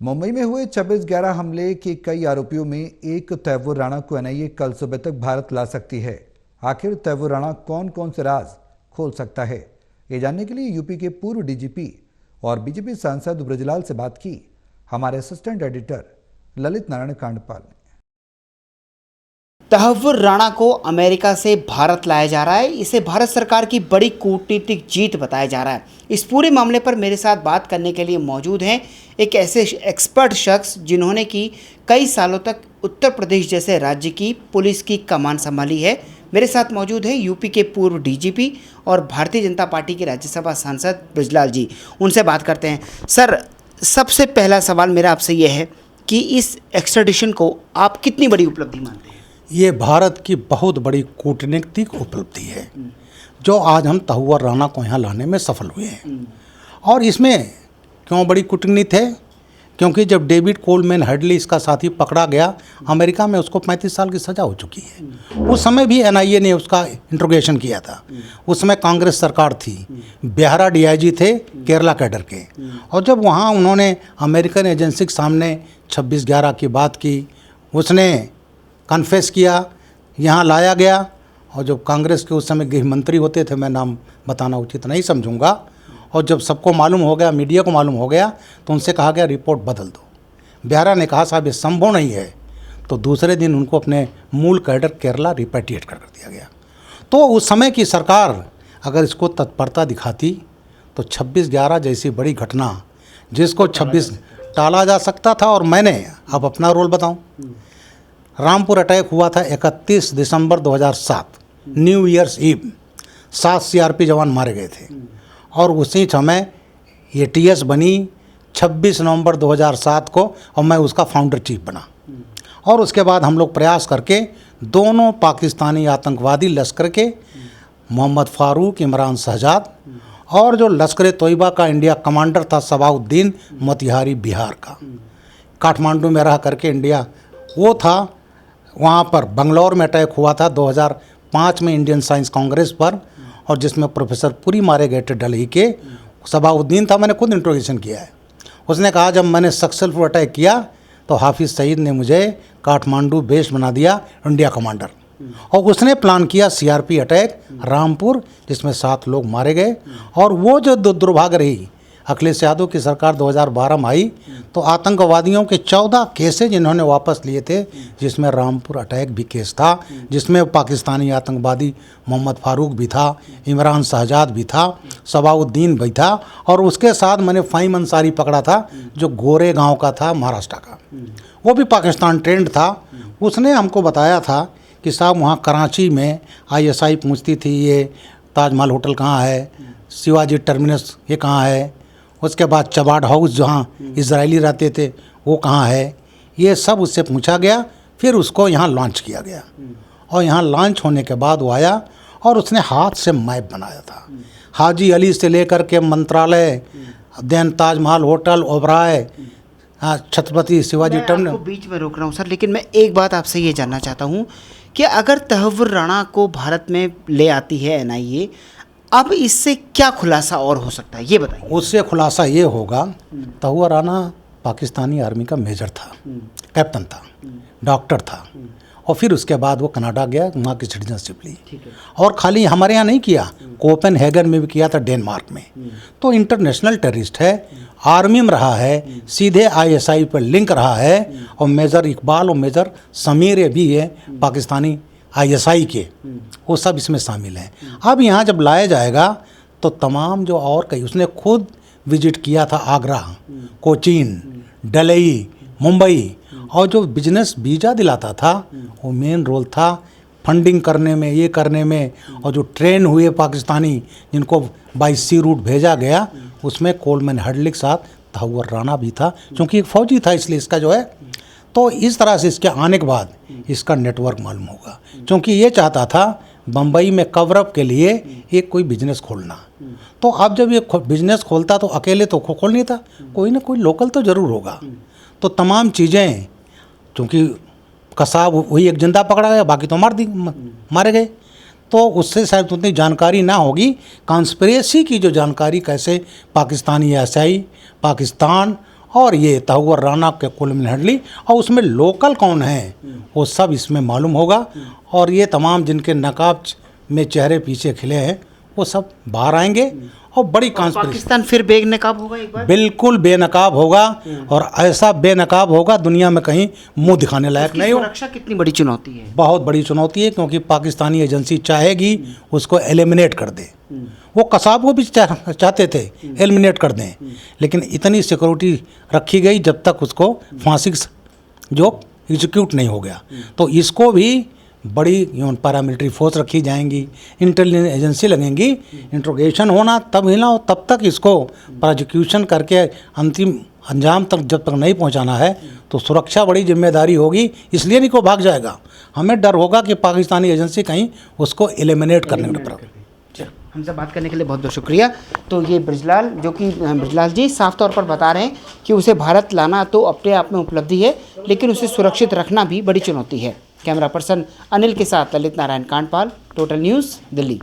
मुंबई में हुए 26/11 हमले के कई आरोपियों में एक तैमूर राणा को एनआईए कल सुबह तक भारत ला सकती है। आखिर तैमूर राणा कौन कौन से राज खोल सकता है, ये जानने के लिए यूपी के पूर्व डीजीपी और बीजेपी सांसद ब्रजलाल से बात की हमारे असिस्टेंट एडिटर ललित नारायण कांडपाल ने। तैमूर राणा को अमेरिका से भारत लाया जा रहा है। इसे भारत सरकार की बड़ी कूटनीतिक जीत बताया जा रहा है। इस पूरे मामले पर मेरे साथ बात करने के लिए मौजूद हैं एक ऐसे एक्सपर्ट शख्स जिन्होंने की कई सालों तक उत्तर प्रदेश जैसे राज्य की पुलिस की कमान संभाली है। मेरे साथ मौजूद है यूपी के पूर्व डीजीपी और भारतीय जनता पार्टी के राज्यसभा सांसद ब्रजलाल जी। उनसे बात करते हैं। सर, सबसे पहला सवाल मेरा आपसे यह है कि इस एक्स्ट्राडिशन को आप कितनी बड़ी उपलब्धि मानते हैं? ये भारत की बहुत बड़ी कूटनीतिक उपलब्धि है जो आज हम तैमूर राणा को यहाँ लाने में सफल हुए हैं। और इसमें क्यों बड़ी कूटनीति है? क्योंकि जब डेविड कोलमैन हेडली इसका साथी पकड़ा गया अमेरिका में, उसको 35 साल की सज़ा हो चुकी है। उस समय भी एनआईए ने उसका इंट्रोगेशन किया था। उस समय कांग्रेस सरकार थी, बेहरा डीआईजी थे केरला कैडर के। और जब वहाँ उन्होंने अमेरिकन एजेंसी के सामने 26/11 की बात की, उसने कन्फेस किया, यहाँ लाया गया। और जब कांग्रेस के उस समय गृह मंत्री होते थे, मैं नाम बताना उचित नहीं समझूंगा, और जब सबको मालूम हो गया, मीडिया को मालूम हो गया, तो उनसे कहा गया रिपोर्ट बदल दो। बेहरा ने कहा साहब ये संभव नहीं है, तो दूसरे दिन उनको अपने मूल कैडर केरला रिपेट्रिएट कर दिया गया। तो उस समय की सरकार अगर इसको तत्परता दिखाती तो 26/11 जैसी बड़ी घटना जिसको 26 टाला जा सकता था। और मैंने अब अपना रोल बताऊं, रामपुर अटैक हुआ था 31 दिसंबर 2007, न्यू ईयर्स ईव। 7 सीआरपी जवान मारे गए थे। और उसी समय एटीएस बनी 26 नवंबर 2007 को, और मैं उसका फाउंडर चीफ बना। और उसके बाद हम लोग प्रयास करके दोनों पाकिस्तानी आतंकवादी लश्कर के मोहम्मद फारूक, इमरान शहजाद, और जो लश्कर तोयबा का इंडिया कमांडर था सबाउद्दीन मोतिहारी बिहार का, काठमांडू में रह करके इंडिया वो था। वहाँ पर बंगलौर में अटैक हुआ था 2005 में इंडियन साइंस कांग्रेस पर, और जिसमें प्रोफेसर पुरी मारे गए थे दिल्ली के। सबाउद्दीन था, मैंने खुद इंट्रोगेशन किया है। उसने कहा जब मैंने सक्सेसफुल अटैक किया तो हाफिज़ सईद ने मुझे काठमांडू बेस बना दिया इंडिया कमांडर। और उसने प्लान किया सीआरपी अटैक रामपुर, जिसमें 7 लोग मारे गए। और वो जो दुर्भाग्य रही, अखिलेश यादव की सरकार 2012 में आई तो आतंकवादियों के 14 केसेज इन्होंने वापस लिए थे, जिसमें रामपुर अटैक भी केस था, जिसमें पाकिस्तानी आतंकवादी मोहम्मद फारूक भी था, इमरान शहजाद भी था, सबाउद्दीन भी था। और उसके साथ मैंने फ़हीम अंसारी पकड़ा था जो गोरे गांव का था, महाराष्ट्र का। वो भी पाकिस्तान ट्रेंड था। उसने हमको बताया था कि साहब वहाँ कराची में ISI पूछती थी ये ताजमहल होटल कहाँ है, शिवाजी टर्मिनस ये कहाँ है, उसके बाद चबाड हाउस जहाँ इजरायली रहते थे वो कहाँ है, ये सब उससे पूछा गया। फिर उसको यहाँ लॉन्च किया गया। और यहाँ लॉन्च होने के बाद वो आया और उसने हाथ से मैप बनाया था, हाजी अली से लेकर के मंत्रालय, then Taj Mahal hotel, Oberoi, Chhatrapati Shivaji Terminus. बीच में रोक रहा हूँ सर, लेकिन मैं एक बात आपसे ये जानना चाहता हूँ कि अगर तैमूर राणा को भारत में ले आती है एनआईए, अब इससे क्या खुलासा और हो सकता है, ये बताइए। उससे खुलासा ये होगा, तैमूर राणा पाकिस्तानी आर्मी का मेजर था, कैप्टन था, डॉक्टर था। और फिर उसके बाद वो कनाडा गया, वहाँ की सिटीजनशिप ली। और खाली हमारे यहाँ नहीं किया, कोपेनहेगन में भी किया था, डेनमार्क में। तो इंटरनेशनल टेररिस्ट है, आर्मी में रहा है, सीधे ISI पर लिंक रहा है। और मेजर इकबाल और मेजर समीर भी है पाकिस्तानी ISI के, वो सब इसमें शामिल हैं। अब यहाँ जब लाया जाएगा तो तमाम जो और कई, उसने खुद विजिट किया था आगरा, कोचीन, दिल्ली, मुंबई। और जो बिजनेस वीज़ा दिलाता था वो मेन रोल था फंडिंग करने में, ये करने में। और जो ट्रेन हुए पाकिस्तानी जिनको बाई सी रूट भेजा गया, उसमें कोलमैन हेडली के साथ तैमूर राणा भी था, क्योंकि एक फ़ौजी था, इसलिए इसका जो है। तो इस तरह से इसके आने के बाद इसका नेटवर्क मालूम होगा, क्योंकि ये चाहता था बम्बई में कवरअप के लिए एक कोई बिजनेस खोलना। तो अब जब ये बिजनेस खोलता तो अकेले तो खोल नहीं था, कोई ना कोई लोकल तो ज़रूर होगा। तो तमाम चीज़ें, क्योंकि कसाब वही एक जिंदा पकड़ा गया, बाकी तो मारे गए। तो उससे शायद उतनी जानकारी ना होगी। कॉन्स्पिरेसी की जो जानकारी कैसे पाकिस्तानी ISI, पाकिस्तान और ये तहुवर राणा के कुल हैंडली और उसमें लोकल कौन है वो सब इसमें मालूम होगा। और ये तमाम जिनके नकाब में चेहरे पीछे खिले हैं वो सब बाहर आएंगे और बड़ी कॉन्स्पिरेसी। पाकिस्तान फिर बेनकाब होगा एक बार? बिल्कुल बेनकाब होगा और ऐसा बेनकाब होगा दुनिया में कहीं मुंह दिखाने लायक नहीं हो। सुरक्षा कितनी बड़ी चुनौती है? बहुत बड़ी चुनौती है, क्योंकि पाकिस्तानी एजेंसी चाहेगी उसको एलिमिनेट कर दे। वो कसाब को भी चाहते थे एलिमिनेट कर दें, लेकिन इतनी सिक्योरिटी रखी गई जब तक उसको फांसी जो एग्जीक्यूट नहीं हो गया। तो इसको भी बड़ी पैरामिलिट्री फोर्स रखी जाएंगी, इंटेलिजेंस एजेंसी लगेंगी, इंट्रोगेशन होना तब ही ना हो, तब तक इसको प्रोसिक्यूशन करके अंतिम अंजाम तक जब तक नहीं पहुंचाना है तो सुरक्षा बड़ी जिम्मेदारी होगी। इसलिए नहीं को भाग जाएगा, हमें डर होगा कि पाकिस्तानी एजेंसी कहीं उसको एलिमिनेट करने पर। हमसे बात करने के लिए बहुत बहुत शुक्रिया। तो ये ब्रजलाल, जो कि ब्रजलाल जी साफ तौर पर बता रहे हैं कि उसे भारत लाना तो अपने आप में उपलब्धि है, लेकिन उसे सुरक्षित रखना भी बड़ी चुनौती है। कैमरा पर्सन अनिल के साथ ललित नारायण कांडपाल, टोटल न्यूज़, दिल्ली।